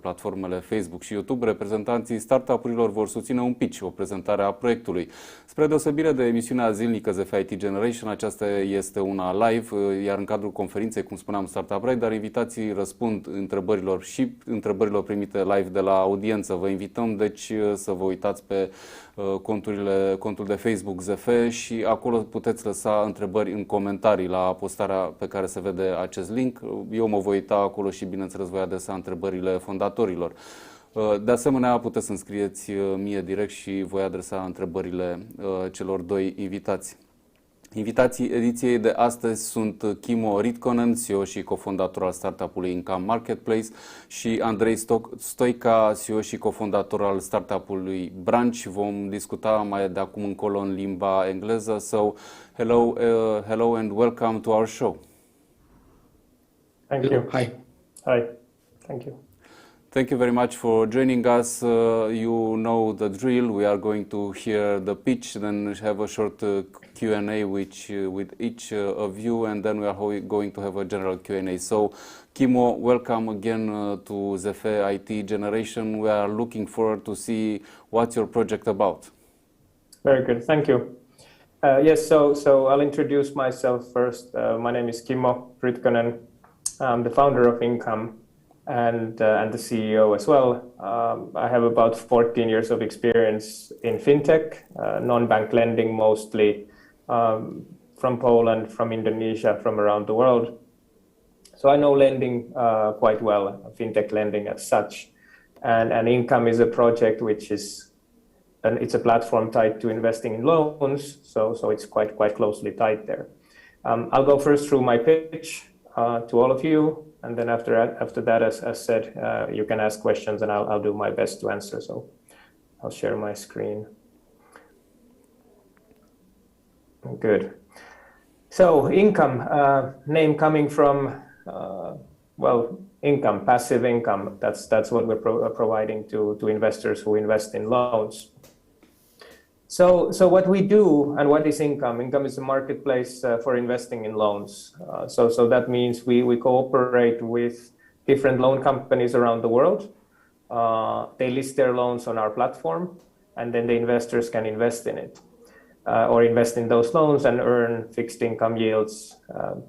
platformele Facebook și YouTube, reprezentanții startup-urilor vor susține un pitch, o prezentare a proiectului. Spre deosebire de emisiunea zilnică ZF IT Generation, aceasta este una live, iar în cadrul conferinței, cum spuneam, Startup Right, dar invitații răspund întrebărilor primite live de la audiență. Vă invităm, deci, să vă uitați pe contul de Facebook ZF și acolo puteți lăsa întrebări în comentarii la postarea pe care se vede acest link. Eu mă voi uita acolo și, bineînțeles, voi adresa întrebările fondatorilor. De asemenea, puteți să-mi scrieți mie direct și voi adresa întrebările celor doi invitați. Invitații ediției de astăzi sunt Kimmo Ritkonen, CEO și cofondator al startup-ului Income Marketplace, și Andrei Stoica, CEO și cofondator al startup-ului Branch. Vom discuta mai de acum încolo în limba engleză. So, hello and welcome to our show. Thank you. Hi. Thank you. Thank you very much for joining us. You know the drill. We are going to hear the pitch, then have a short Q&A with each of you, and then we are going to have a general Q&A. So, Kimmo, welcome again to ZF IT Generation. We are looking forward to see what's your project about. Very good. Thank you. Yes, so I'll introduce myself first. My name is Kimmo Ritkonen. I'm the founder of Income and the CEO as well. I have about 14 years of experience in fintech, non-bank lending mostly, from Poland, from Indonesia, from around the world. So I know lending quite well, fintech lending as such. And Income is a project which is, it's a platform tied to investing in loans, so it's quite closely tied there. I'll go first through my pitch to all of you, and then after that, as said, you can ask questions, and I'll do my best to answer. So I'll share my screen. Good. So Income, name coming from income, passive income. That's what we're providing to investors who invest in loans. So what we do, and what is Income? Income is a marketplace for investing in loans. So that means we cooperate with different loan companies around the world. They list their loans on our platform, and then the investors can invest in it, or invest in those loans and earn fixed income yields,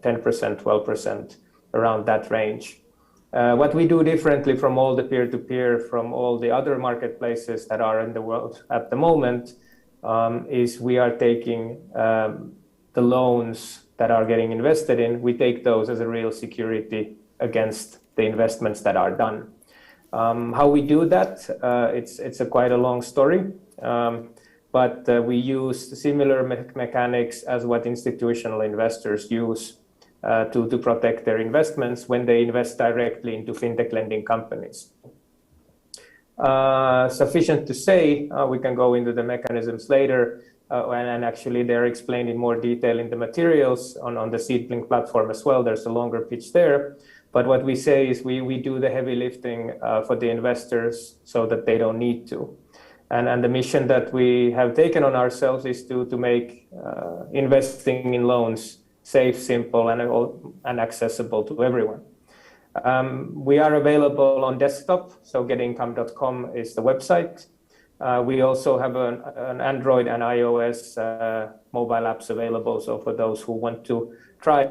10%, 12%, around that range. What we do differently from all the peer-to-peer, from all the other marketplaces that are in the world at the moment, is we are taking the loans that are getting invested in, we take those as a real security against the investments that are done. How we do that, it's quite a long story, but we use similar mechanics as what institutional investors use to protect their investments when they invest directly into fintech lending companies. Sufficient to say, we can go into the mechanisms later, and actually they're explained in more detail in the materials on the Seedling platform as well. There's a longer pitch there. But what we say is we do the heavy lifting for the investors so that they don't need to. And the mission that we have taken on ourselves is to make investing in loans safe, simple, and accessible to everyone. We are available on desktop, so getincome.com is the website. We also have an Android and iOS mobile apps available, so for those who want to try,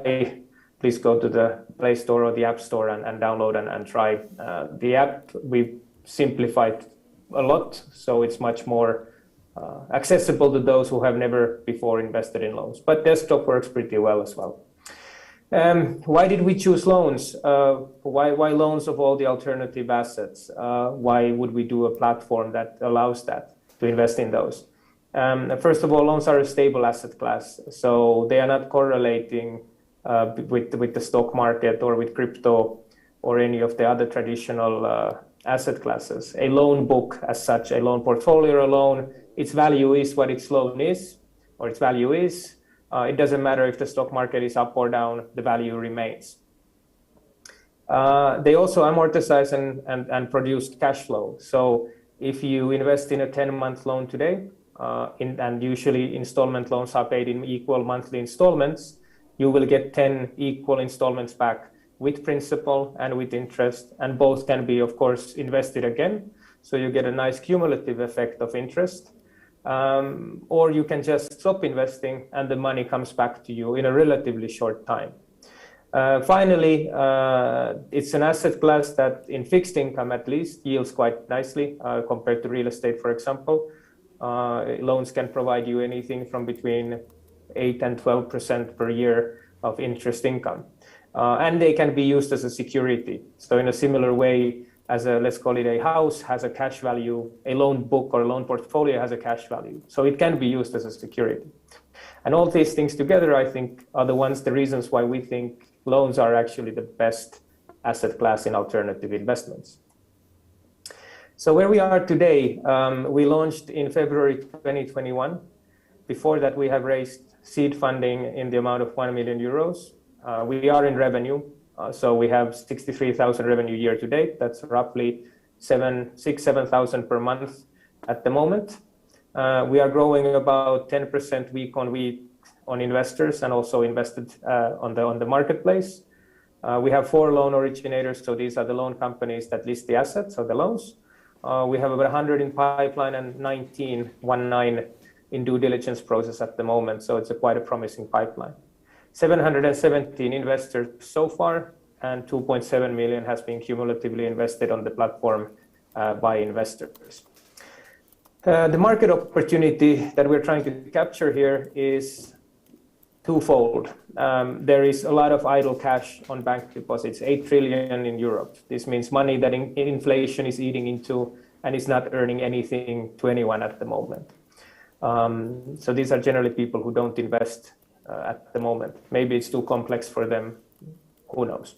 please go to the Play Store or the App Store and download and try the app. We simplified a lot, so it's much more accessible to those who have never before invested in loans. But desktop works pretty well as well. Why did we choose loans? Why loans of all the alternative assets? Why would we do a platform that allows that to invest in those? First of all, loans are a stable asset class, so they are not correlating with the stock market or with crypto or any of the other traditional asset classes. A loan book as such, a loan portfolio, a loan, its value is what its loan is, or its value is. It doesn't matter if the stock market is up or down, the value remains. They also amortize and produce cash flow. So if you invest in a 10-month loan today, and usually installment loans are paid in equal monthly installments, you will get 10 equal installments back with principal and with interest, and both can be, of course, invested again. So you get a nice cumulative effect of interest. Or you can just stop investing and the money comes back to you in a relatively short time. Finally, it's an asset class that in fixed income at least yields quite nicely compared to real estate, for example. Loans can provide you anything from between 8 and 12% per year of interest income. And they can be used as a security. So in a similar way as let's call it a house has a cash value, a loan book or a loan portfolio has a cash value. So it can be used as a security. And all these things together, I think, are the reasons why we think loans are actually the best asset class in alternative investments. So where we are today, we launched in February 2021. Before that, we have raised seed funding in the amount of 1 million euros. We are in revenue. So we have 63,000 revenue year to date. That's roughly 7,000 per month at the moment. We are growing about 10% week on week on investors and also invested on the marketplace. We have 4 loan originators. So these are the loan companies that list the assets or the loans. We have about 100 in pipeline and 19 in due diligence process at the moment. So it's quite a promising pipeline. 717 investors so far, and 2.7 million has been cumulatively invested on the platform by investors. The market opportunity that we're trying to capture here is twofold. There is a lot of idle cash on bank deposits, 8 trillion in Europe. This means money that inflation is eating into and is not earning anything to anyone at the moment. So these are generally people who don't invest at the moment. Maybe it's too complex for them, who knows.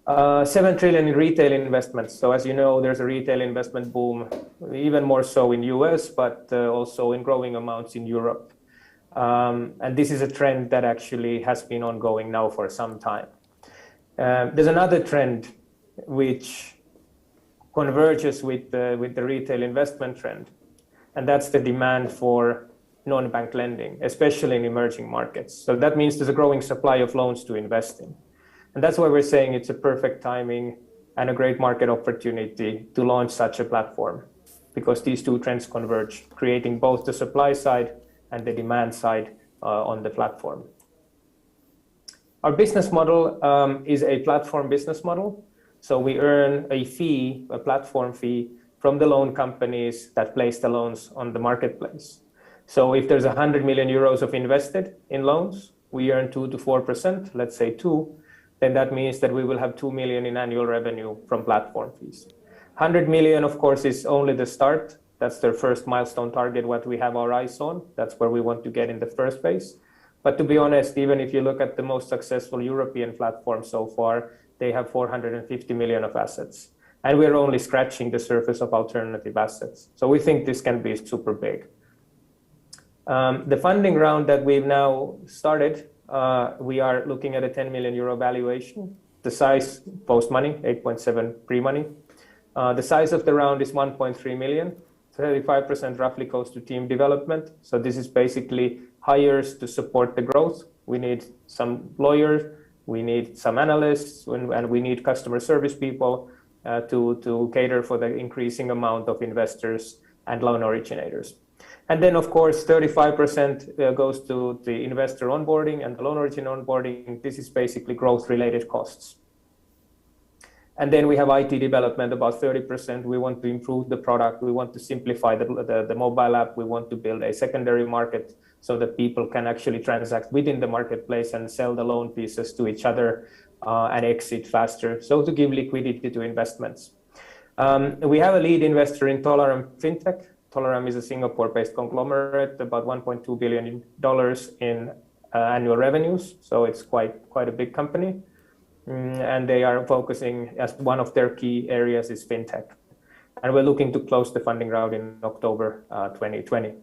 7 trillion in retail investments. So as you know, there's a retail investment boom, even more so in US, but also in growing amounts in Europe. And this is a trend that actually has been ongoing now for some time. There's another trend which converges with the retail investment trend, and that's the demand for non-bank lending, especially in emerging markets. So that means there's a growing supply of loans to invest in. And that's why we're saying it's a perfect timing and a great market opportunity to launch such a platform, because these two trends converge, creating both the supply side and the demand side on the platform. Our business model is a platform business model. So we earn a fee, a platform fee, from the loan companies that place the loans on the marketplace. So if there's 100 million euros of invested in loans, we earn 2 to 4%, let's say 2, then that means that we will have 2 million in annual revenue from platform fees. 100 million, of course, is only the start. That's their first milestone target, what we have our eyes on. That's where we want to get in the first phase. But to be honest, even if you look at the most successful European platform so far, they have 450 million of assets. And we're only scratching the surface of alternative assets. So we think this can be super big. The funding round that we've now started, we are looking at a 10 million euro valuation. The size post-money, 8.7 pre-money. The size of the round is 1.3 million. 35% roughly goes to team development. So this is basically hires to support the growth. We need some lawyers, we need some analysts, and we need customer service people to cater for the increasing amount of investors and loan originators. And then, of course, 35% goes to the investor onboarding and the loan origin onboarding. This is basically growth-related costs. And then we have IT development, about 30%. We want to improve the product. We want to simplify the mobile app. We want to build a secondary market so that people can actually transact within the marketplace and sell the loan pieces to each other and exit faster. So to give liquidity to investments. We have a lead investor in Tolaram Fintech. Tolaram is a Singapore-based conglomerate, about $1.2 billion in annual revenues. So it's quite a big company. And they are focusing, as one of their key areas is fintech. And we're looking to close the funding round in October 2020.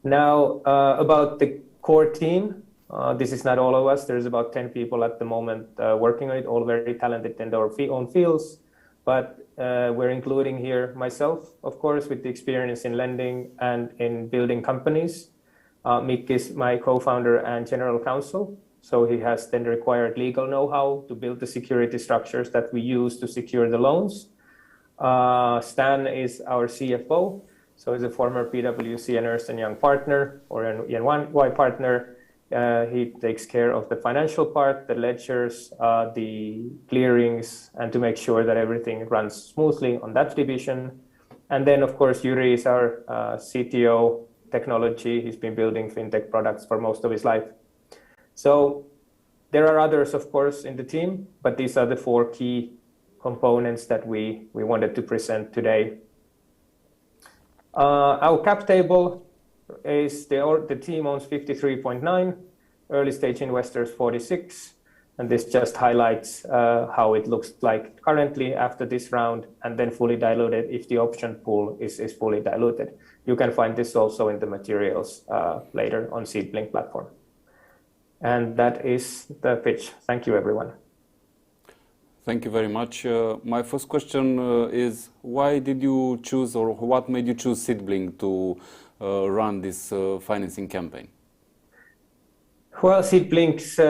Now, about the core team, this is not all of us. There's about 10 people at the moment working on it, all very talented in their own fields. But we're including here myself, of course, with the experience in lending and in building companies. Mick is my co-founder and general counsel. So he has then required legal know-how to build the security structures that we use to secure the loans. Stan is our CFO. So he's a former PwC and Ernst & Young partner or an EY partner. He takes care of the financial part, the ledgers, the clearings, and to make sure that everything runs smoothly on that division. And then, of course, Yuri is our CTO technology. He's been building fintech products for most of his life. So there are others, of course, in the team, but these are the four key components that we wanted to present today. Our cap table is the team owns 53.9, early stage investors 46, and this just highlights how it looks like currently after this round, and then fully diluted if the option pool is fully diluted. You can find this also in the materials later on SeedBlink platform. And that is the pitch. Thank you, everyone. Thank you very much. My first question is, why did you choose, or what made you choose SeedBlink to run this financing campaign? Well, SeedBlink's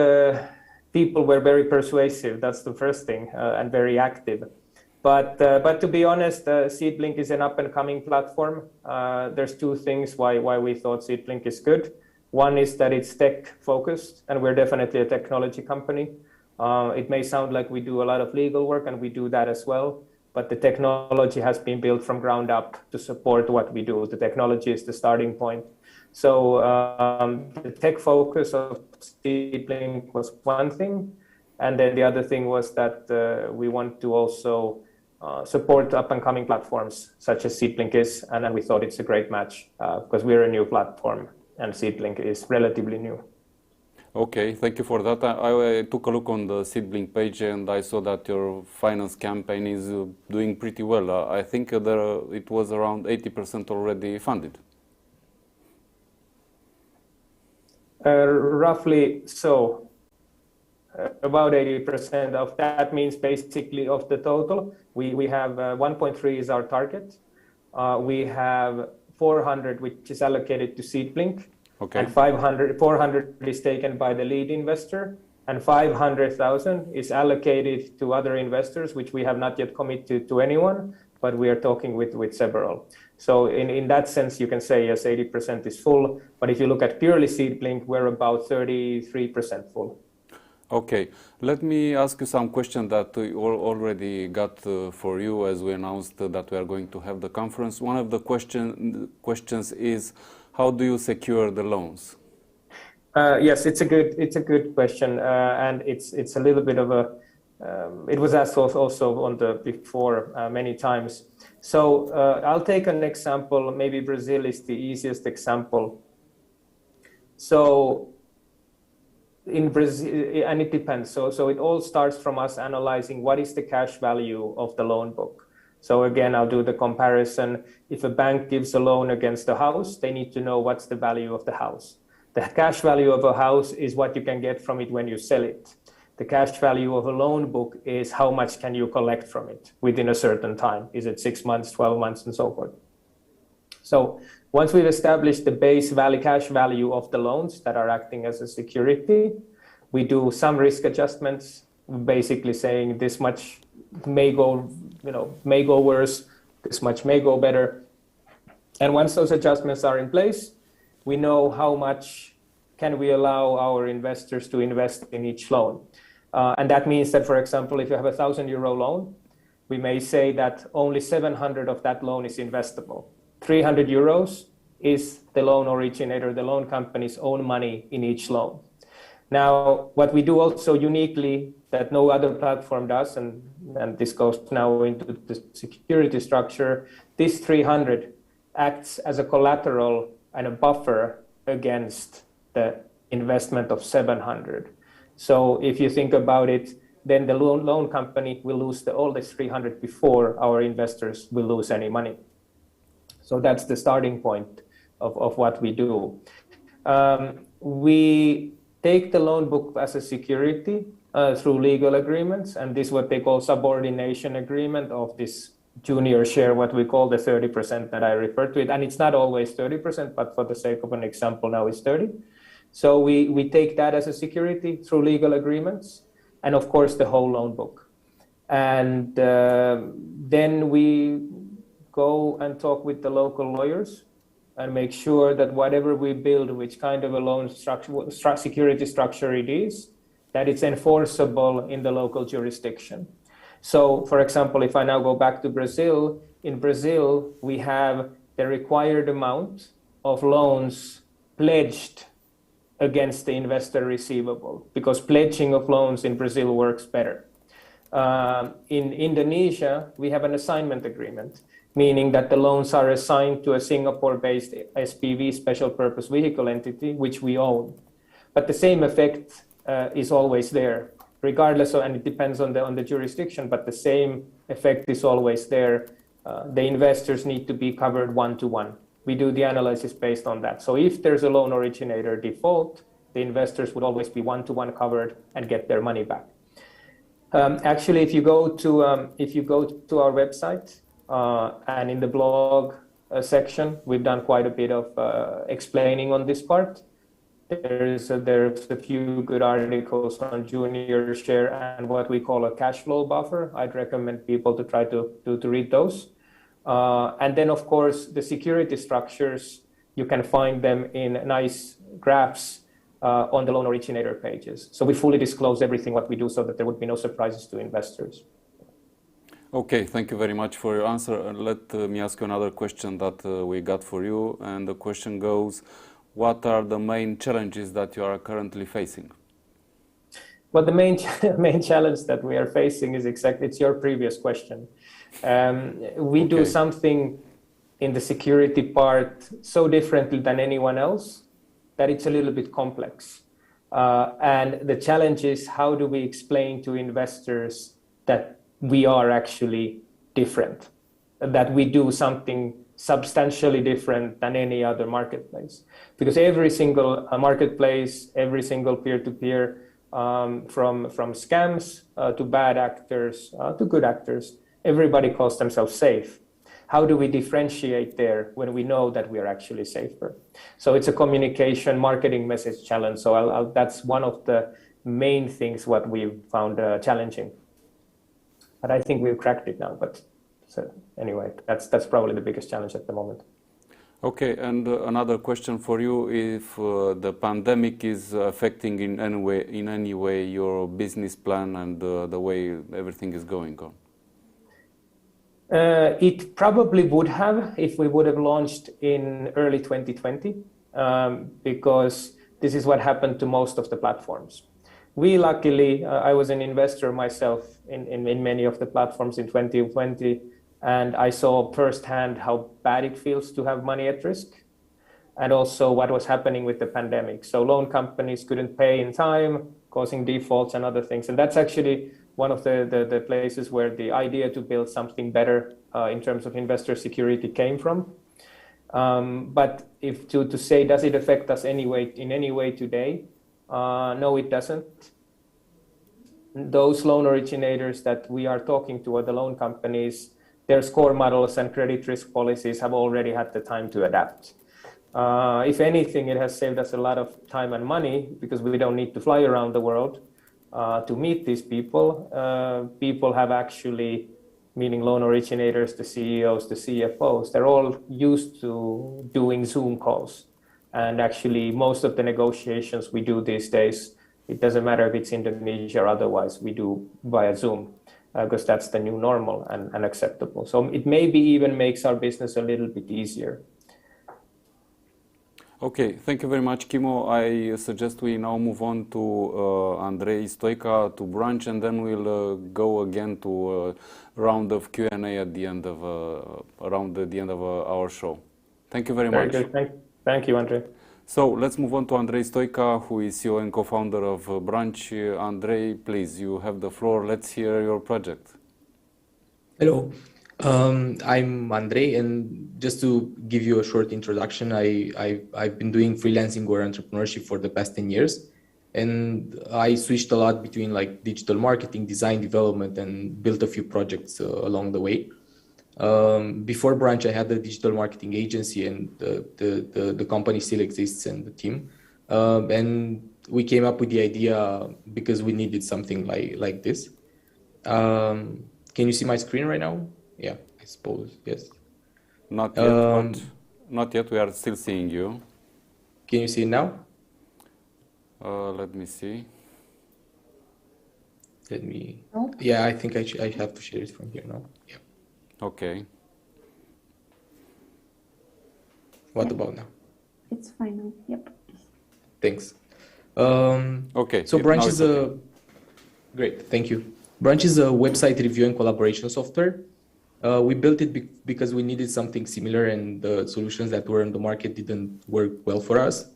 people were very persuasive. That's the first thing, and very active. But to be honest, SeedBlink is an up-and-coming platform. There's two things why we thought SeedBlink is good. One is that it's tech-focused, and we're definitely a technology company. It may sound like we do a lot of legal work, and we do that as well, but the technology has been built from ground up to support what we do. The technology is the starting point. So the tech focus of SeedBlink was one thing, and then the other thing was that we want to also support up-and-coming platforms such as SeedBlink is, and then we thought it's a great match because we're a new platform and SeedBlink is relatively new. Okay, thank you for that. I took a look on the SeedBlink page and I saw that your finance campaign is doing pretty well. I think it was around 80% already funded. Roughly so. About 80% of that means basically of the total. We have 1.3 is our target. We have 400 which is allocated to SeedBlink. Okay. And 400 is taken by the lead investor, and 500,000 is allocated to other investors, which we have not yet committed to anyone, but we are talking with several. So in that sense, you can say yes, 80% is full. But if you look at purely SeedBlink, we're about 33% full. Okay, let me ask you some questions that we already got for you as we announced that we are going to have the conference. One of the questions is, how do you secure the loans? Yes, it's a good question, and it's a little bit of a. It was asked also on the before many times. So I'll take an example. Maybe Brazil is the easiest example. So in Brazil, and it depends. So it all starts from us analyzing what is the cash value of the loan book. So again, I'll do the comparison. If a bank gives a loan against a house, they need to know what's the value of the house. The cash value of a house is what you can get from it when you sell it. The cash value of a loan book is how much can you collect from it within a certain time. Is it 6 months, 12 months, and so forth. So once we've established the base value, cash value of the loans that are acting as a security, we do some risk adjustments, basically saying this much may go worse, this much may go better. And once those adjustments are in place, we know how much can we allow our investors to invest in each loan. And that means that, for example, if you have a 1,000 euro loan, we may say that only 700 of that loan is investable. 300 euros is the loan originator, the loan company's own money in each loan. Now, what we do also uniquely that no other platform does, and this goes now into the security structure, this 300 acts as a collateral and a buffer against the investment of 700. So if you think about it, then the loan company will lose all this 300 before our investors will lose any money. So that's the starting point of what we do. We take the loan book as a security through legal agreements, and this is what they call subordination agreement of this junior share, what we call the 30% that I referred to it. And it's not always 30%, but for the sake of an example, now it's 30. So we take that as a security through legal agreements, and of course the whole loan book. And then we go and talk with the local lawyers and make sure that whatever we build, which kind of a loan structure, security structure it is, that it's enforceable in the local jurisdiction. So, for example, if I now go back to Brazil, in Brazil, we have the required amount of loans pledged against the investor receivable, because pledging of loans in Brazil works better. In Indonesia, we have an assignment agreement, meaning that the loans are assigned to a Singapore-based SPV, special purpose vehicle entity, which we own. But the same effect is always there, regardless of, and it depends on the jurisdiction, but the same effect is always there. The investors need to be covered one-to-one. We do the analysis based on that. So if there's a loan originator default, the investors would always be one-to-one covered and get their money back. Actually, if you go to our website and in the blog section, we've done quite a bit of explaining on this part. There's a few good articles on junior share and what we call a cash flow buffer. I'd recommend people to try to read those. And then, of course, the security structures, you can find them in nice graphs on the loan originator pages. So we fully disclose everything what we do so that there would be no surprises to investors. Okay, thank you very much for your answer. Let me ask you another question that we got for you. And the question goes, what are the main challenges that you are currently facing? Well, the main challenge that we are facing is it's your previous question. We do something in the security part so differently than anyone else that it's a little bit complex. And the challenge is, how do we explain to investors that we are actually different, that we do something substantially different than any other marketplace? Because every single marketplace, every single peer-to-peer, from scams to bad actors to good actors, everybody calls themselves safe. How do we differentiate there when we know that we are actually safer? So it's a communication marketing message challenge. So that's one of the main things what we found challenging. But I think we've cracked it now. But so anyway, that's probably the biggest challenge at the moment. Okay, and another question for you: if the pandemic is affecting in any way your business plan and the way everything is going on? It probably would have if we would have launched in early 2020, because this is what happened to most of the platforms. We luckily, I was an investor myself in many of the platforms in 2020, and I saw firsthand how bad it feels to have money at risk, and also what was happening with the pandemic. So loan companies couldn't pay in time, causing defaults and other things. And that's actually one of the places where the idea to build something better in terms of investor security came from. But if to say, does it affect us in any way today? No, it doesn't. Those loan originators that we are talking to, or the loan companies, their score models and credit risk policies have already had the time to adapt. If anything, it has saved us a lot of time and money, because we don't need to fly around the world to meet these people. People have actually, meaning loan originators, the CEOs, the CFOs, they're all used to doing Zoom calls. And actually, most of the negotiations we do these days, it doesn't matter if it's Indonesia or otherwise, we do via Zoom, because that's the new normal and acceptable. So it maybe even makes our business a little bit easier. Okay, thank you very much, Kimo. I suggest we now move on to Andrei Stoica, to Branch, and then we'll go again to a round of Q&A at the end of our show. Thank you very much. Good. Thank you, Andrei. So let's move on to Andrei Stoica, who is CEO and co-founder of Branch. Andrei, please, you have the floor. Let's hear your project. Hello, I'm Andrei, and just to give you a short introduction, I've been doing freelancing or entrepreneurship for the past 10 years, and I switched a lot between like digital marketing, design development, and built a few projects along the way. Before Branch, I had a digital marketing agency, and the company still exists, and the team. And we came up with the idea because we needed something like this. Can you see my screen right now? Yeah, I suppose, yes. Not yet, but not yet. We are still seeing you. Can you see it now? Let me see. Let me. No? Yeah, I think I have to share it from here now. Yeah. Okay. What about now? It's fine now. Yep. Thanks. Okay. So now Branch it's is okay. great. Thank you. Branch is a website review and collaboration software. We built it because we needed something similar, and the solutions that were on the market didn't work well for us.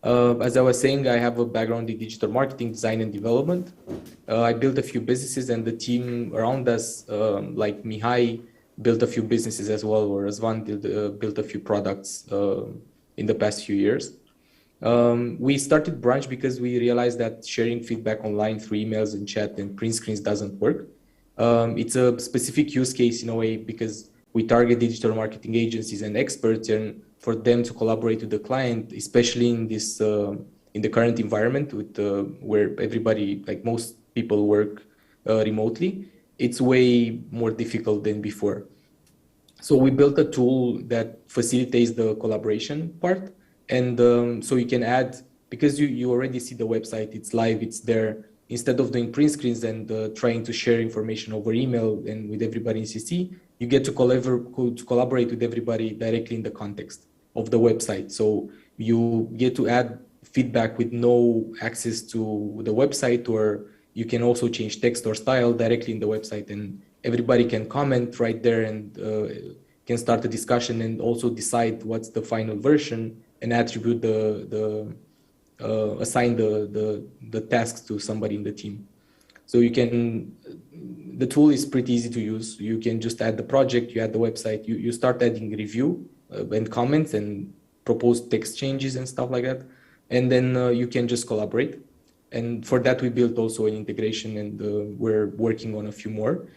As I was saying, I have a background in digital marketing, design, and development. I built a few businesses, and the team around us, like Mihai, built a few businesses as well, or Razvan built a few products in the past few years. We started Branch because we realized that sharing feedback online through emails and chat and print screens doesn't work. It's a specific use case in a way because we target digital marketing agencies and experts, and for them to collaborate with the client, especially in this in the current environment with where everybody, like most people, work remotely, it's way more difficult than before. So we built a tool that facilitates the collaboration part. And so you can add, because you already see the website, it's live, it's there. Instead of doing print screens and trying to share information over email and with everybody in CC, you get to collaborate with everybody directly in the context of the website. So you get to add feedback with no access to the website, or you can also change text or style directly in the website, and everybody can comment right there and can start a discussion and also decide what's the final version and attribute assign the tasks to somebody in the team. So you can, the tool is pretty easy to use. You can just add the project, you add the website, you start adding review and comments and propose text changes and stuff like that. And then you can just collaborate. And for that, we built also an integration, and we're working on a few more.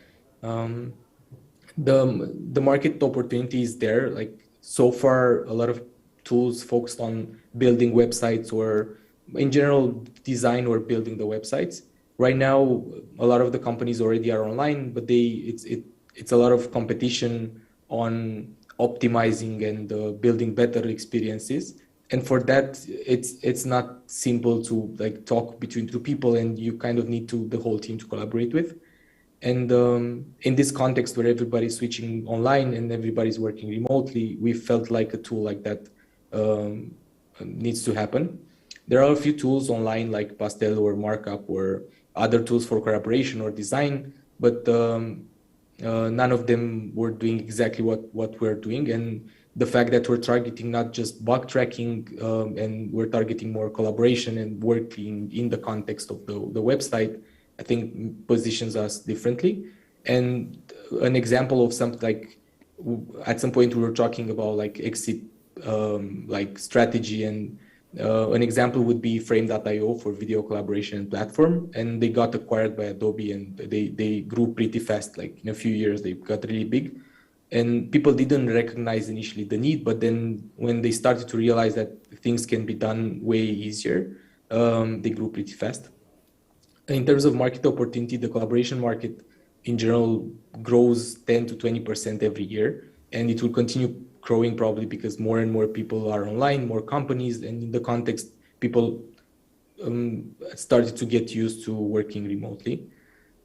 The market opportunity is there. Like so far, a lot of tools focused on building websites or in general design or building the websites. Right now, a lot of the companies already are online, but it's a lot of competition on optimizing and building better experiences. And for that, it's not simple to like talk between two people, and you kind of need the whole team to collaborate with. And in this context where everybody's switching online and everybody's working remotely, we felt like a tool like that needs to happen. There are a few tools online like Pastel or Markup or other tools for collaboration or design, but none of them were doing exactly what we're doing. And the fact that we're targeting not just bug tracking and we're targeting more collaboration and working in the context of the website, I think positions us differently. And an example of something like at some point we were talking about like exit like strategy, and an example would be Frame.io for video collaboration platform, and they got acquired by Adobe, and they grew pretty fast. Like in a few years, they got really big, and people didn't recognize initially the need, but then when they started to realize that things can be done way easier, they grew pretty fast. In terms of market opportunity, the collaboration market in general grows 10 to 20% every year, and it will continue growing probably because more and more people are online, more companies, and in the context, people started to get used to working remotely.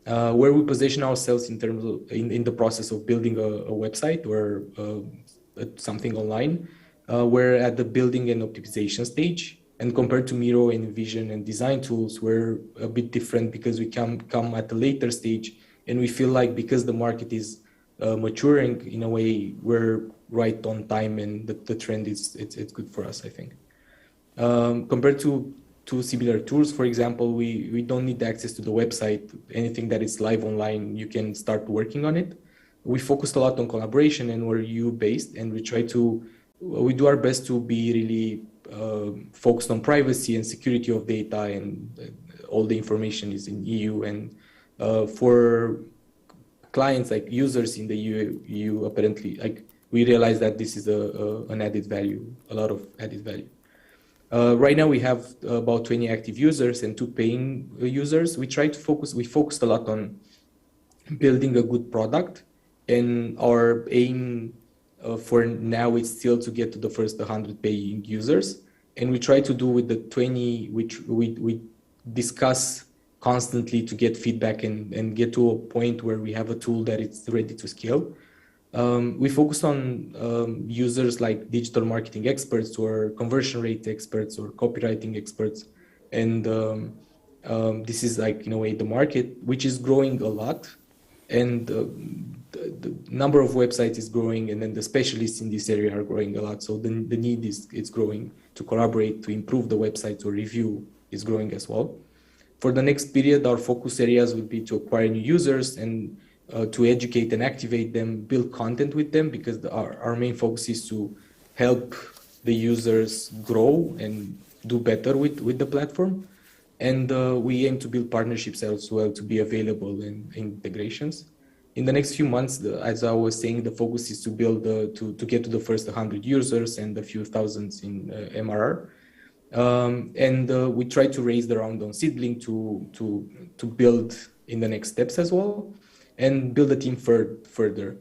Where we position ourselves in terms of in the process of building a website or something online, we're at the building and optimization stage. And compared to Miro and Vision and design tools, we're a bit different because we come at a later stage, and we feel like because the market is maturing in a way, we're right on time, and the trend is it's good for us, I think. Compared to similar tools, for example, we don't need access to the website. Anything that is live online, you can start working on it. We focused a lot on collaboration, and we're EU-based, and we do our best to be really focused on privacy and security of data, and all the information is in EU. And for clients like users in the EU, apparently, like we realize that this is an added value, a lot of added value. Right now we have about 20 active users and 2 paying users. We focused a lot on building a good product, and our aim for now is still to get to the first 100 paying users. And we try to do with the 20, which we discuss constantly to get feedback and get to a point where we have a tool that it's ready to scale. We focus on users like digital marketing experts or conversion rate experts or copywriting experts. And this is like, in a way, the market, which is growing a lot. And the number of websites is growing, and then the specialists in this area are growing a lot. So the need is growing to collaborate, to improve the website or review is growing as well. For the next period, our focus areas will be to acquire new users and to educate and activate them, build content with them, because our main focus is to help the users grow and do better with the platform. And we aim to build partnerships as well to be available in integrations. In the next few months, as I was saying, the focus is to build to get to the first 100 users and a few thousands in MRR. And we try to raise the round on Seedlink to build in the next steps as well, and build a team further.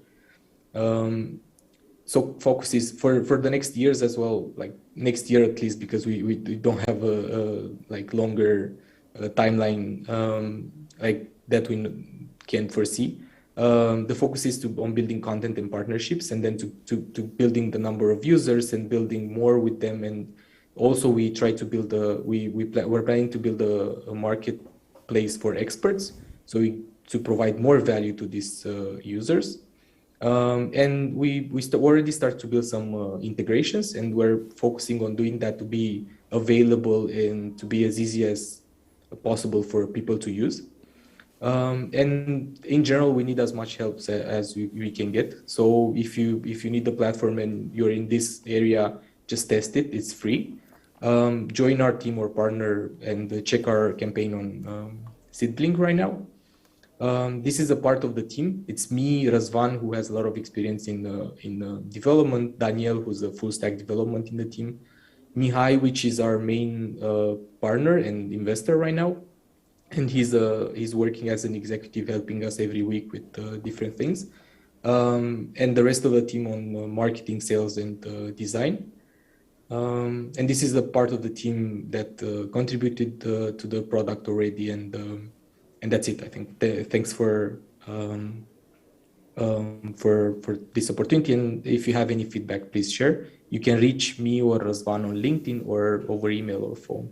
So focus is for the next years as well, like next year at least, because we don't have a like longer timeline like that we can foresee. The focus is on building content and partnerships, and then to building the number of users and building more with them. And also we try to build we're planning to build a marketplace for experts, so to provide more value to these users. And we already start to build some integrations, and we're focusing on doing that to be available and to be as easy as possible for people to use. And in general, we need as much help as we can get. So if you need the platform and you're in this area, just test it. It's free. Join our team or partner and check our campaign on Seedlink right now. This is a part of the team. It's me, Razvan, who has a lot of experience in development, Daniel, who's a full stack development in the team, Mihai, which is our main partner and investor right now, and he's working as an executive, helping us every week with different things, and the rest of the team on marketing, sales, and design. And this is a part of the team that contributed to the product already, and that's it. I think. Thanks for this opportunity. And if you have any feedback, please share. You can reach me or Razvan on LinkedIn or over email or phone.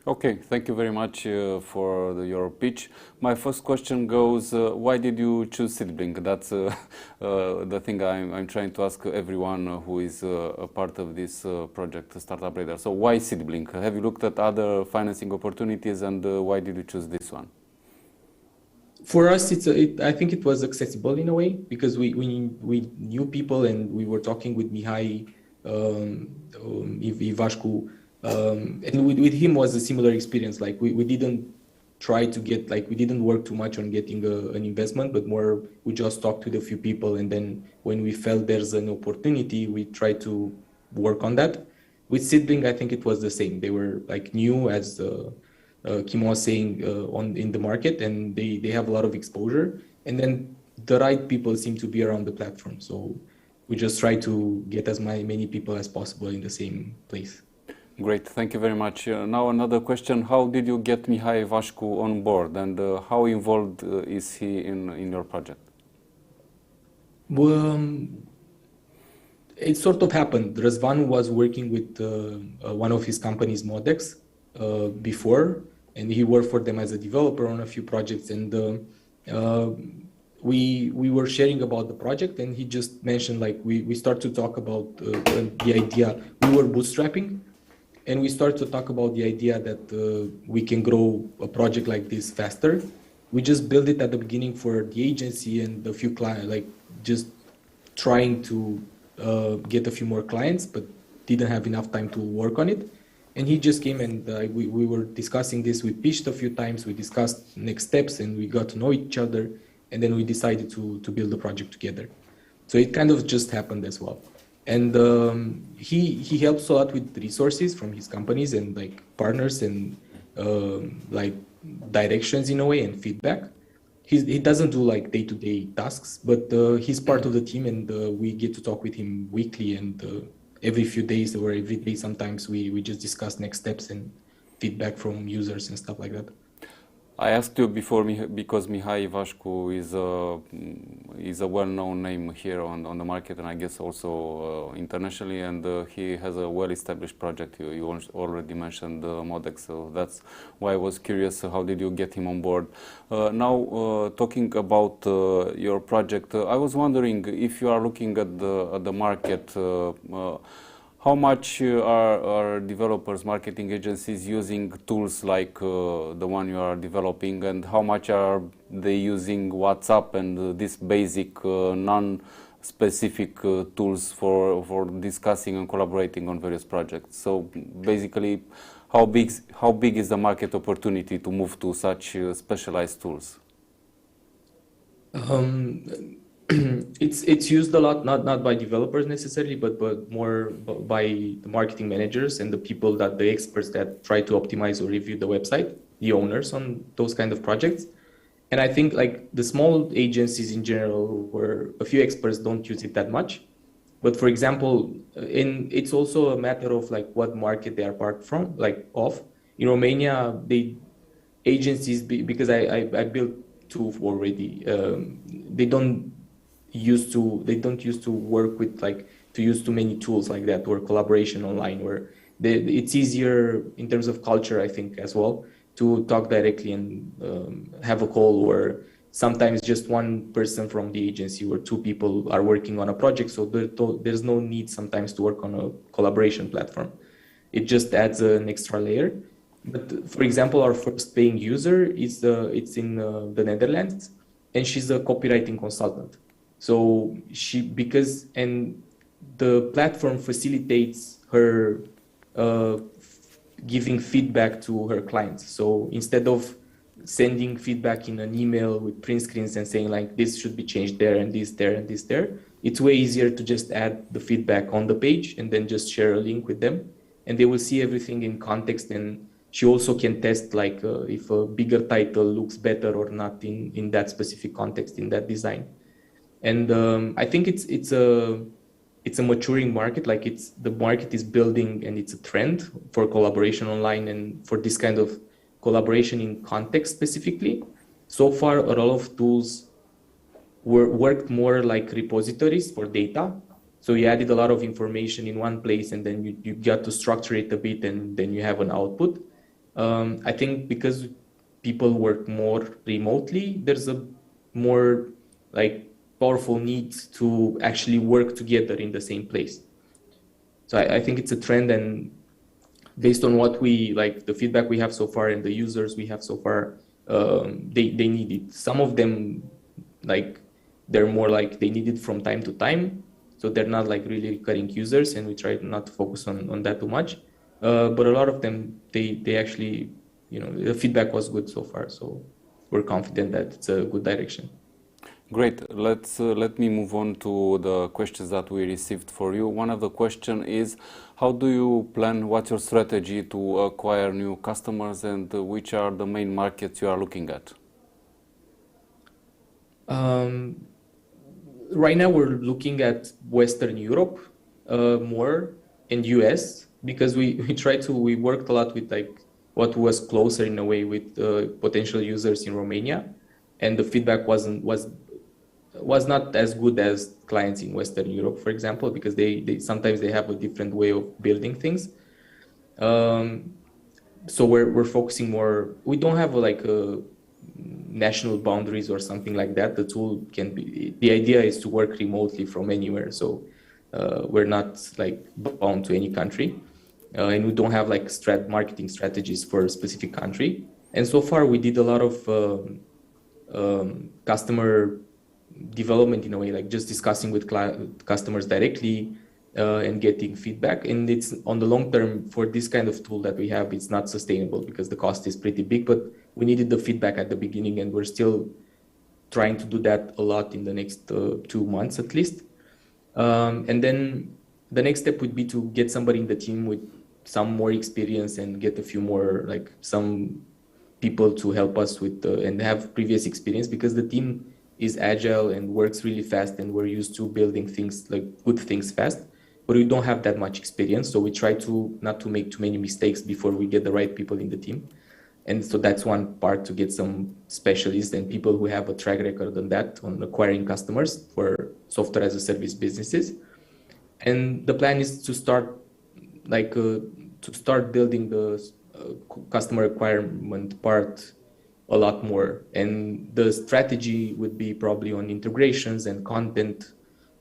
Okay, thank you very much for your pitch. My first question goes, why did you choose Seedlink? That's the thing I'm trying to ask everyone who is a part of this project, Startup Radar. So why Seedlink? Have you looked at other financing opportunities, and why did you choose this one? For us, I think it was accessible in a way, because we knew people, and we were talking with Mihai, Vashku, and with him was a similar experience. Like we didn't try to get, like, we didn't work too much on getting an investment, but more we just talked with a few people, and then when we felt there's an opportunity, we tried to work on that. With Seedlink, I think it was the same. They were like new, as Kim was saying, in the market, and they have a lot of exposure, and then the right people seem to be around the platform. So we just try to get as many people as possible in the same place. Great, thank you very much. Now another question: how did you get Mihai Vashku on board, and how involved is he in your project? It sort of happened. Razvan was working with one of his companies, Modex, before, and he worked for them as a developer on a few projects, and we were sharing about the project, and he just mentioned, like, we start to talk about the idea. We were bootstrapping, and we started to talk about the idea that we can grow a project like this faster. We just built it at the beginning for the agency and a few clients, like just trying to get a few more clients, but didn't have enough time to work on it. And he just came, and we were discussing this. We pitched a few times, we discussed next steps, and we got to know each other. And then we decided to build the project together. So it kind of just happened as well. And he helps a lot with resources from his companies and like partners and like directions in a way and feedback. He doesn't do like day-to-day tasks, but he's part of the team, and we get to talk with him weekly and every few days or every day. Sometimes we just discuss next steps and feedback from users and stuff like that. I asked you before because Mihai Vashku is a well-known name here on the market, and I guess also internationally, and he has a well-established project. You already mentioned Modex, so that's why I was curious. How did you get him on board? Now, talking about your project, I was wondering if you are looking at the market. How much are developers, marketing agencies using tools like the one you are developing, and how much are they using WhatsApp and this basic non-specific tools for discussing and collaborating on various projects? So basically, how big is the market opportunity to move to such specialized tools? It's used a lot, not by developers necessarily, but more by the marketing managers and the people the experts that try to optimize or review the website, the owners on those kind of projects. And I think like the small agencies in general, where a few experts don't use it that much. But for example, it's also a matter of like what market they are part from, like of. In Romania, agencies, because I built two already, they don't used to work with like to use too many tools like that or collaboration online, where it's easier in terms of culture, I think, as well, to talk directly and have a call, or sometimes just one person from the agency or two people are working on a project, so there's no need sometimes to work on a collaboration platform. It just adds an extra layer. But for example, our first paying user it's in the Netherlands, and she's a copywriting consultant. So and the platform facilitates her giving feedback to her clients. So instead of sending feedback in an email with print screens and saying like this should be changed there and this there and this there, it's way easier to just add the feedback on the page and then just share a link with them, and they will see everything in context. And she also can test like if a bigger title looks better or not in that specific context, in that design. And I think it's a maturing market. Like the market is building, and it's a trend for collaboration online and for this kind of collaboration in context specifically. So far, a lot of tools worked more like repositories for data. So you added a lot of information in one place, and then you got to structure it a bit, and then you have an output. I think because people work more remotely, there's a more like powerful need to actually work together in the same place. So I think it's a trend, and based on what the feedback we have so far and the users we have so far, they need it. Some of them, like, they're more like they need it from time to time, so they're not like really recurring users, and we try not to focus on that too much. But a lot of them, they actually, the feedback was good so far, so we're confident that it's a good direction. Great. Let me move on to the questions that we received for you. One of the question is, how do you plan? What's your strategy to acquire new customers, and which are the main markets you are looking at? Right now, we're looking at Western Europe more, and US, because we worked a lot with like what was closer in a way with potential users in Romania, and the feedback was not as good as clients in Western Europe, for example, because they sometimes they have a different way of building things. So we're focusing more. We don't have like a national boundaries or something like that. The tool can be. The idea is to work remotely from anywhere. So we're not like bound to any country, and we don't have like marketing strategies for a specific country. And so far, we did a lot of customer development in a way, like just discussing with customers directly and getting feedback. And it's on the long term for this kind of tool that we have, it's not sustainable because the cost is pretty big, but we needed the feedback at the beginning, and we're still trying to do that a lot in the next 2 months at least. And then the next step would be to get somebody in the team with some more experience and get a few more, like some people to help us with and have previous experience, because the team is agile and works really fast, and we're used to building things, like good things fast, but we don't have that much experience. So we try to not to make too many mistakes before we get the right people in the team. And so that's one part, to get some specialists and people who have a track record on that, on acquiring customers for software as a service businesses. And the plan is to start building the customer acquirement part a lot more. And the strategy would be probably on integrations and content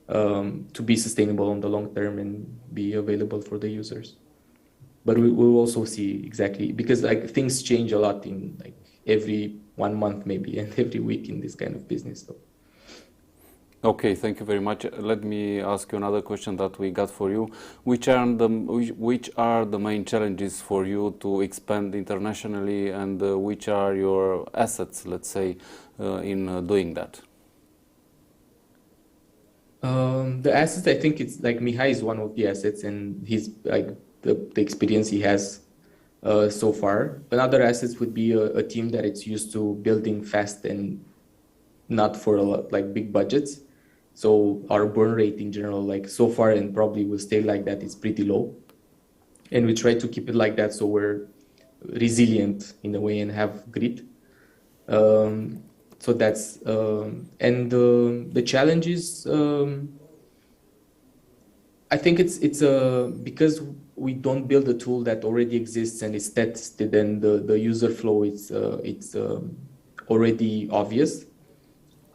to be sustainable on the long term and be available for the users. But we will also see exactly, because like things change a lot in like every 1 month maybe, and every week in this kind of business. So. Okay, thank you very much. Let me ask you another question that we got for you. Which are the main challenges for you to expand internationally, and which are your assets, let's say, in doing that? The assets, I think it's like Mihai is one of the assets, and he's like the experience he has so far. Another assets would be a team that it's used to building fast and not for a lot, like big budgets. So our burn rate in general, like so far, and probably will stay like that, is pretty low. And we try to keep it like that, so we're resilient in a way and have grit. So that's, and the challenges, I think it's because we don't build a tool that already exists and is tested, and the user flow it's already obvious.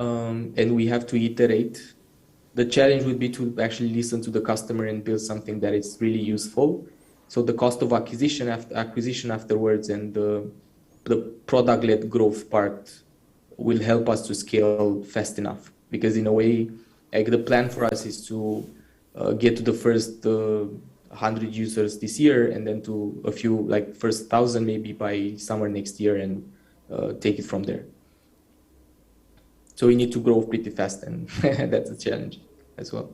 And we have to iterate. The challenge would be to actually listen to the customer and build something that is really useful. So the cost of acquisition afterwards, and the product-led growth part will help us to scale fast enough. Because in a way, like the plan for us is to get to the first 100 users this year, and then to a few, like first 1,000 maybe by summer next year, and take it from there. So we need to grow pretty fast, and that's a challenge as well.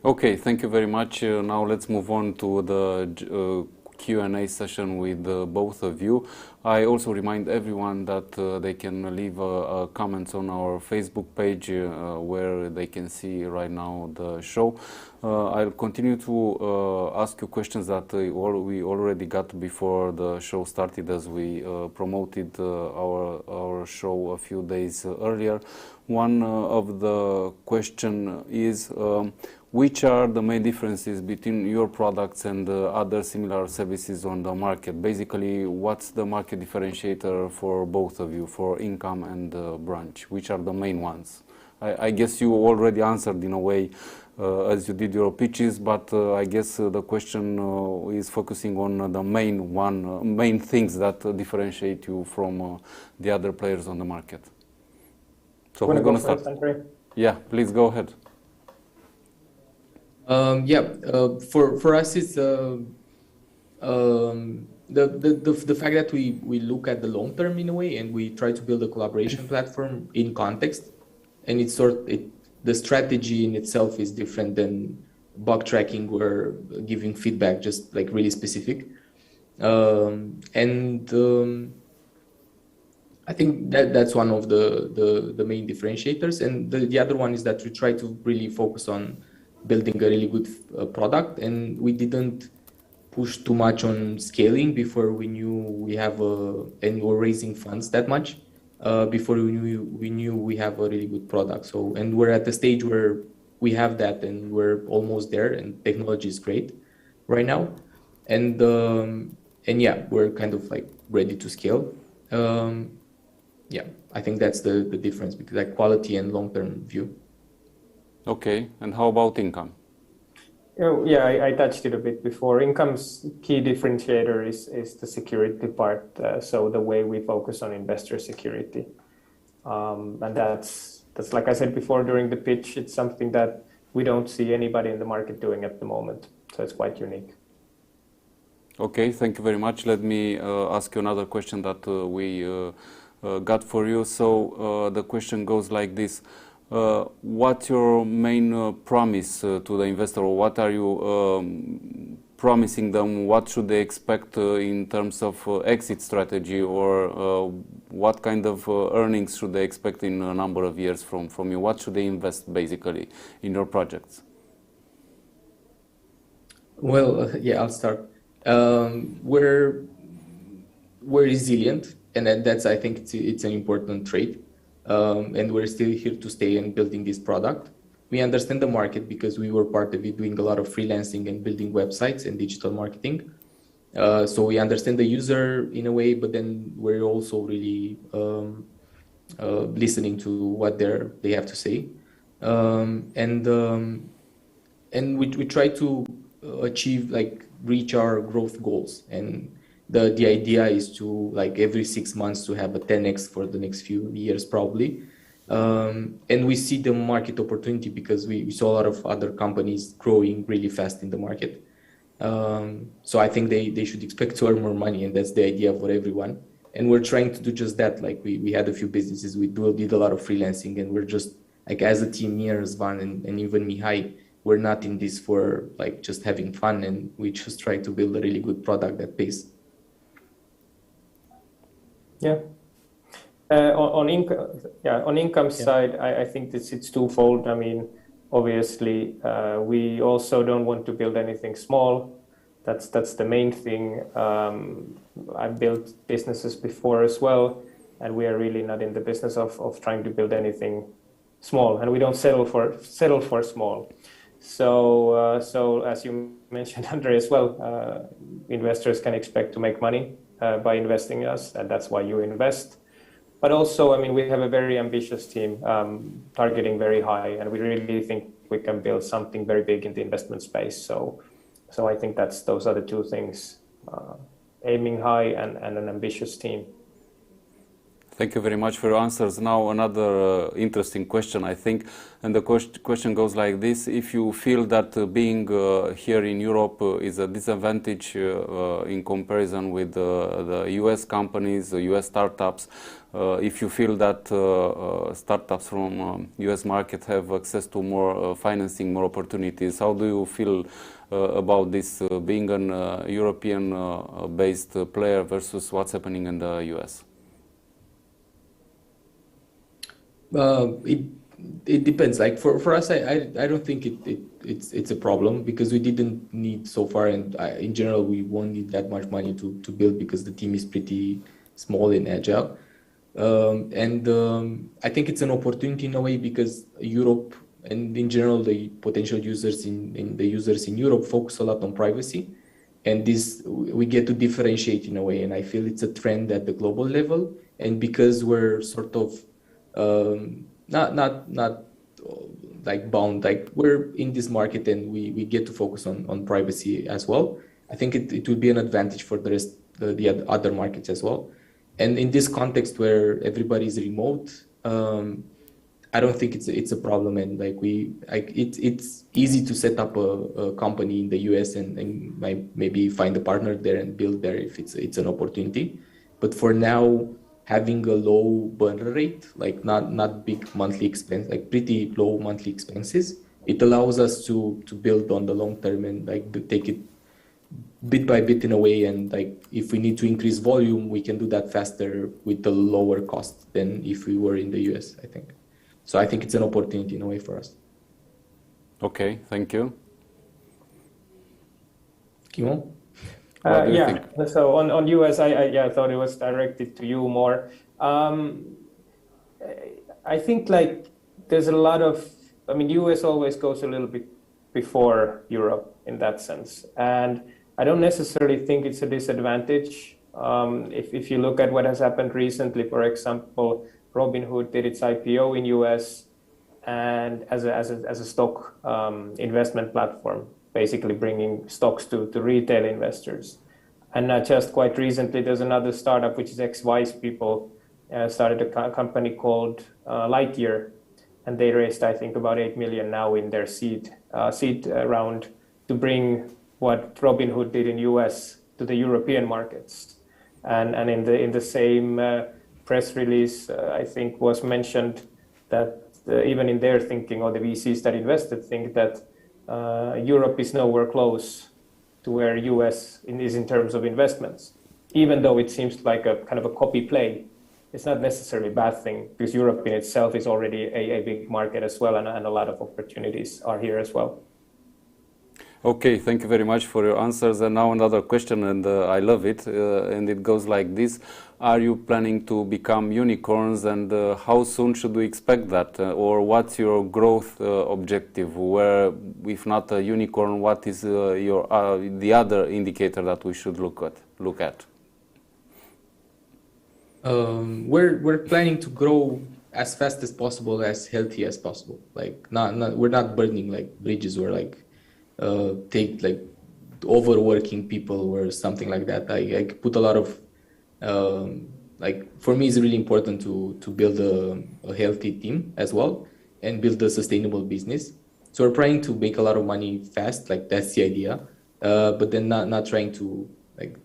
Okay, thank you very much. Now let's move on to the Q&A session with both of you. I also remind everyone that they can leave comments on our Facebook page where they can see right now the show. I'll continue to ask you questions that we already got before the show started, as we promoted our show a few days earlier. One of the question is, which are the main differences between your products and other similar services on the market? Basically, what's the market differentiator for both of you, for Income and Branch? Which are the main ones? I guess you already answered in a way as you did your pitches, but I guess the question is focusing on the main things that differentiate you from the other players on the market. So we're going to start. Yeah, please go ahead. For us, it's the fact that we look at the long term in a way, and we try to build a collaboration platform in context, and the strategy in itself is different than bug tracking or giving feedback, just like really specific. I think that's one of the main differentiators, and the other one is that we try to really focus on building a really good product, and we didn't push too much on scaling before we knew we have and we're raising funds that much before we knew we have a really good product. So, and we're at the stage where we have that, and we're almost there, and technology is great right now, and yeah, we're kind of like ready to scale. Yeah, I think that's the difference, because like quality and long-term view. Okay, and how about Income? Yeah, I touched it a bit before. Income's key differentiator is the security part. So the way we focus on investor security, and that's like I said before during the pitch. It's something that we don't see anybody in the market doing at the moment. So it's quite unique. Okay, thank you very much. Let me ask you another question that we got for you. So the question goes like this. What's your main promise to the investor? What are you promising them? What should they expect in terms of exit strategy, or what kind of earnings should they expect in a number of years from you? What should they invest basically in your projects? Well, yeah, I'll start. We're resilient, and that's I think it's an important trait. And we're still here to stay and building this product. We understand the market because we were part of it, doing a lot of freelancing and building websites and digital marketing. So we understand the user in a way, but then we're also really listening to what they have to say, and we try to achieve, like, reach our growth goals. And the idea is to, like, every 6 months to have a 10x for the next few years probably. And we see the market opportunity because we saw a lot of other companies growing really fast in the market. So I think they should expect to earn more money, and that's the idea for everyone. And we're trying to do just that. Like, we had a few businesses, we did a lot of freelancing, and we're just, like, as a team, me and Răzvan and even Mihai, we're not in this for, like, just having fun, and we just try to build a really good product that pays. Yeah. On income side, I think it's twofold. I mean, obviously, we also don't want to build anything small. That's the main thing. I've built businesses before as well, and we are really not in the business of trying to build anything small, and we don't settle for small. So as you mentioned, Andre, as well, investors can expect to make money by investing in us, and that's why you invest. But also, I mean, we have a very ambitious team targeting very high, and we really think we can build something very big in the investment space. So I think those are the two things: aiming high and an ambitious team. Thank you very much for your answers. Now another interesting question, I think, and the question goes like this: if you feel that being here in Europe is a disadvantage in comparison with the US companies, the US startups, if you feel that startups from US market have access to more financing, more opportunities, how do you feel about this, being an European-based player versus what's happening in the US? It depends. Like, for us, I don't think it's a problem, because we didn't need so far, and in general we won't need that much money to build, because the team is pretty small and agile. I think it's an opportunity in a way, because Europe, and in general the potential users in Europe, focus a lot on privacy, and this we get to differentiate in a way. And I feel it's a trend at the global level, and because we're sort of not like bound, like, we're in this market and we get to focus on privacy as well. I think it will be an advantage for the rest, the other markets as well. And in this context where everybody is remote, I don't think it's a problem. And it's easy to set up a company in the US and maybe find a partner there and build there if it's an opportunity. But for now, having a low burn rate, like not big monthly expense, like pretty low monthly expenses, it allows us to build on the long term and, like, take it bit by bit in a way. And, like, if we need to increase volume, we can do that faster with a lower cost than if we were in the US, I think. So I think it's an opportunity in a way for us. Okay, thank you. Kimo? Yeah. So on US, I thought it was directed to you more. I think, like, there's a lot of, I mean, US always goes a little bit before Europe in that sense, and I don't necessarily think it's a disadvantage. If you look at what has happened recently, for example, Robinhood did its IPO in US, and as a stock investment platform, basically bringing stocks to retail investors. And just quite recently, there's another startup, which is ex-Wise people, started a company called Lightyear, and they raised, I think, about 8 million now in their seed round to bring what Robinhood did in US to the European markets. And in the same press release, I think was mentioned that even in their thinking, or the VCs that invested think that Europe is nowhere close to where US is in terms of investments. Even though it seems like a kind of a copy play, it's not necessarily a bad thing, because Europe in itself is already a big market as well, and a lot of opportunities are here as well. Okay, thank you very much for your answers. And now another question, and I love it, and it goes like this. Are you planning to become unicorns, and how soon should we expect that? Or what's your growth objective? Where, if not a unicorn, what is the other indicator that we should look at? We're planning to grow as fast as possible, as healthy as possible. Like we're not burning like bridges, or like take like overworking people or something like that. I put a lot of like, for me it's really important to build a healthy team as well, and build a sustainable business. So we're trying to make a lot of money fast, like that's the idea, but then not trying to, like,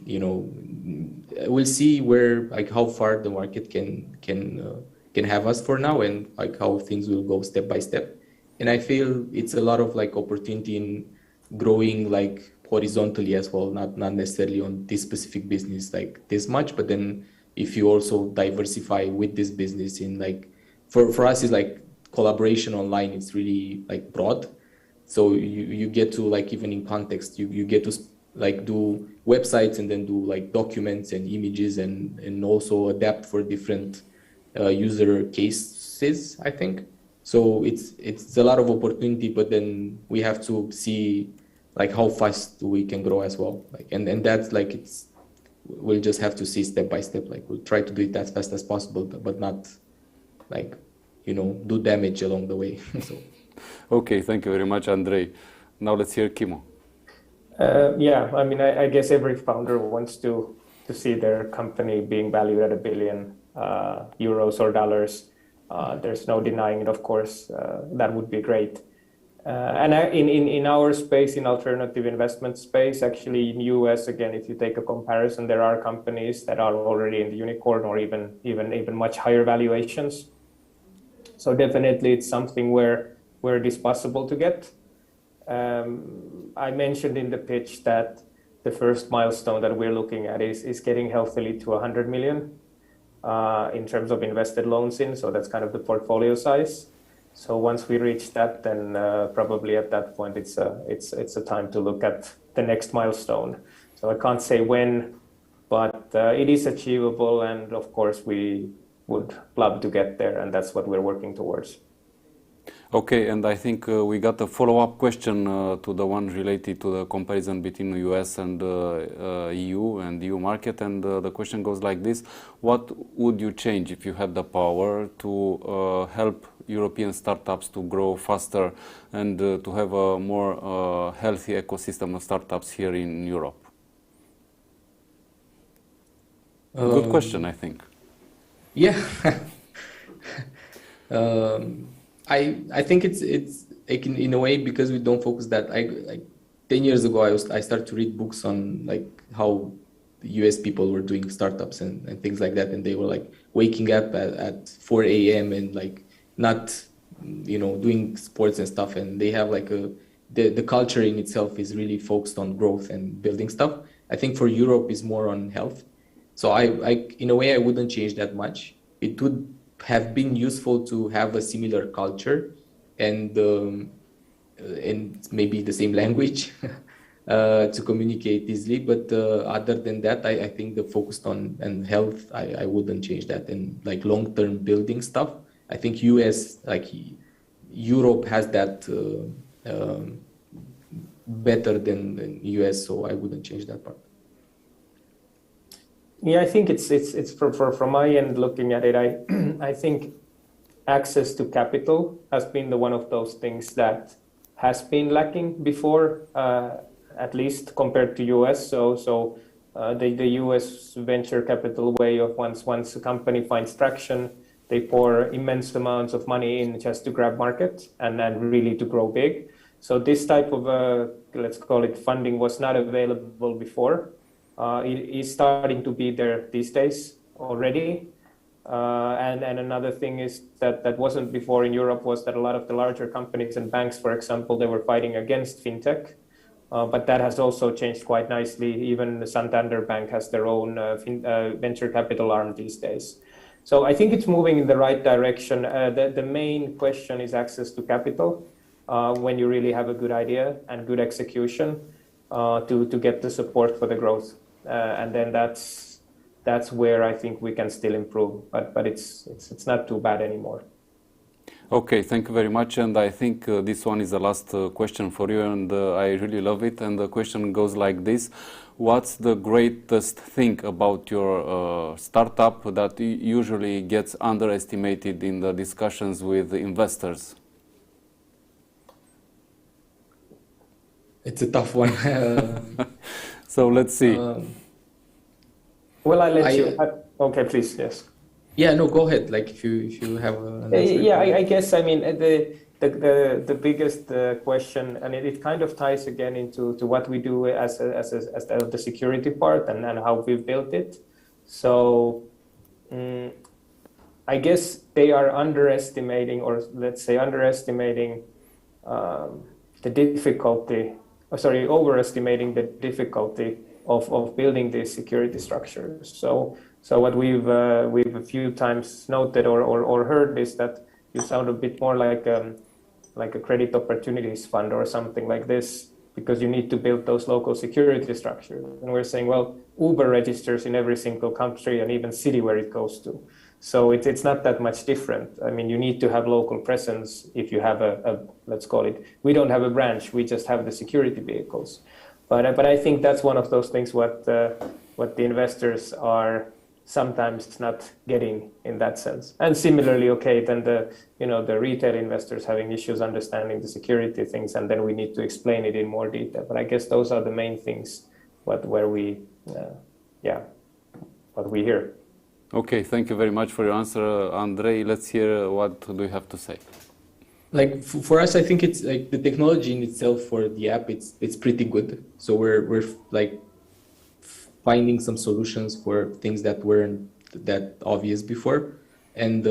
you know, we'll see where, like, how far the market can have us for now, and like how things will go step by step. And I feel it's a lot of like opportunity in growing like horizontally as well, not necessarily on this specific business like this much, but then if you also diversify with this business in, like, for us is like collaboration online, it's really like broad. So you get to, like, even in context, you get to like do websites, and then do like documents and images, and also adapt for different user cases, I think. So it's a lot of opportunity, but then we have to see like how fast we can grow as well. Like, and that's like, we'll just have to see step by step. Like, we'll try to do it as fast as possible, but not like, you know, do damage along the way. So. Okay, thank you very much, Andrei. Now let's hear Kimo. Yeah, I mean, I guess every founder wants to see their company being valued at €1 billion or dollars. There's no denying it, of course. That would be great. And in our space, in alternative investment space, actually in US, again, if you take a comparison, there are companies that are already in the unicorn, or even much higher valuations. So definitely it's something where it is possible to get. I mentioned in the pitch that the first milestone that we're looking at is getting healthily to 100 million. In terms of invested loans in, so that's kind of the portfolio size. So once we reach that, then probably at that point it's a time to look at the next milestone. So I can't say when, but it is achievable, and of course we would love to get there, and that's what we're working towards. Okay, and I think we got a follow-up question to the one related to the comparison between the US and EU and EU market, and the question goes like this: what would you change if you had the power to help European startups to grow faster and to have a more healthy ecosystem of startups here in Europe? Good question, I think. Yeah. I think it's like in a way, because we don't focus that. Like 10 years ago, I started to read books on like how the US people were doing startups and things like that, and they were like waking up at 4 a.m. and like not, you know, doing sports and stuff, and they have like the culture in itself is really focused on growth and building stuff. I think for Europe is more on health. So I in a way I wouldn't change that much. It would have been useful to have a similar culture and maybe the same language to communicate easily. But other than that, I think the focus on and health, I wouldn't change that. And like long-term building stuff, I think US, like Europe has that better than US, so I wouldn't change that part. Yeah, I think it's from my end looking at it. I think access to capital has been one of those things that has been lacking before, at least compared to US. So the US venture capital way of once a company finds traction, they pour immense amounts of money in just to grab market and then really to grow big. So this type of let's call it funding was not available before. It is starting to be there these days already. And another thing is that wasn't before in Europe was that a lot of the larger companies and banks, for example, they were fighting against fintech. But that has also changed quite nicely. Even the Santander Bank has their own venture capital arm these days. So I think it's moving in the right direction. The main question is access to capital when you really have a good idea and good execution to get the support for the growth. And then that's where I think we can still improve. But it's not too bad anymore. Okay, thank you very much. And I think this one is the last question for you, and I really love it. And the question goes like this. What's the greatest thing about your startup that usually gets underestimated in the discussions with investors? It's a tough one. So let's see. Well, I'll let you. Okay, please, yes. Yeah, no, go ahead. Like if you have an answer. Yeah, I guess, I mean, the biggest question, and it kind of ties again into what we do as the security part and how we've built it. So I guess they are underestimating, or let's say underestimating the difficulty, overestimating the difficulty of building these security structures. So what we've a few times noted or heard is that you sound a bit more like a credit opportunities fund or something like this, because you need to build those local security structures. And we're saying, well, Uber registers in every single country and even city where it goes to. So it's not that much different. I mean, you need to have local presence if you have let's call it, we don't have a branch, we just have the security vehicles. But I think that's one of those things what the investors are sometimes not getting in that sense. And similarly, okay, then the retail investors having issues understanding the security things, and then we need to explain it in more detail. But I guess those are the main things what we hear. Okay, thank you very much for your answer, Andrei. Let's hear what do you have to say. Like for us, I think it's like the technology in itself for the app. It's pretty good. So we're like finding some solutions for things that weren't that obvious before, and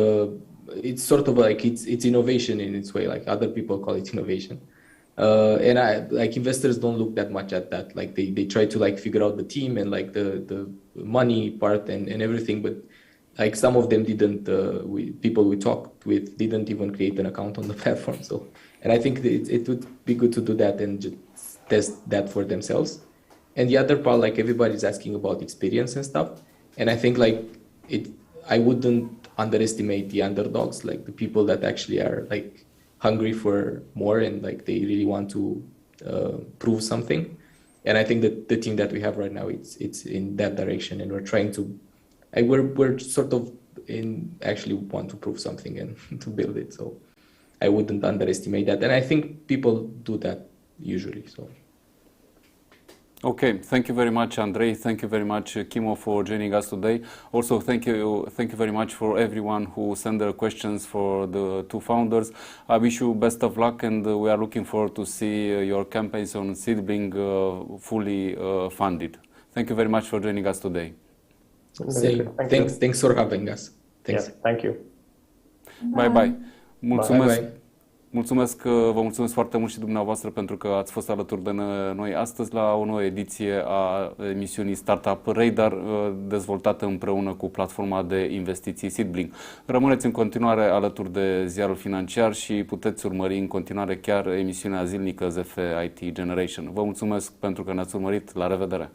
it's sort of like it's innovation in its way. Like other people call it innovation, and like investors don't look that much at that. Like they try to like figure out the team and like the money part and everything, but like some of them didn't. People we talked with didn't even create an account on the platform. So, and I think it would be good to do that and just test that for themselves. And the other part, like everybody's asking about experience and stuff. And I think like I wouldn't underestimate the underdogs, like the people that actually are like hungry for more and like they really want to prove something. And I think that the team that we have right now, it's in that direction, and we're trying to, we're sort of actually want to prove something and to build it. So I wouldn't underestimate that. And I think people do that usually, so. Okay, thank you very much, Andrei. Thank you very much, Kimo, for joining us today. Also, thank you very much for everyone who sent their questions for the two founders. I wish you best of luck, and we are looking forward to see your campaigns on Seedling fully funded. Thank you very much for joining us today. Thanks for having us. Thanks. Yeah, thank you. Bye. Mulțumesc. Bye. Vă mulțumesc foarte mult și dumneavoastră pentru că ați fost alături de noi astăzi la o nouă ediție a emisiunii Startup Radar, dezvoltată împreună cu platforma de investiții Seedling. Rămâneți în continuare alături de ziarul financiar și puteți urmări în continuare chiar emisiunea zilnică ZF IT Generation. Vă mulțumesc pentru că ne-ați urmărit. La revedere!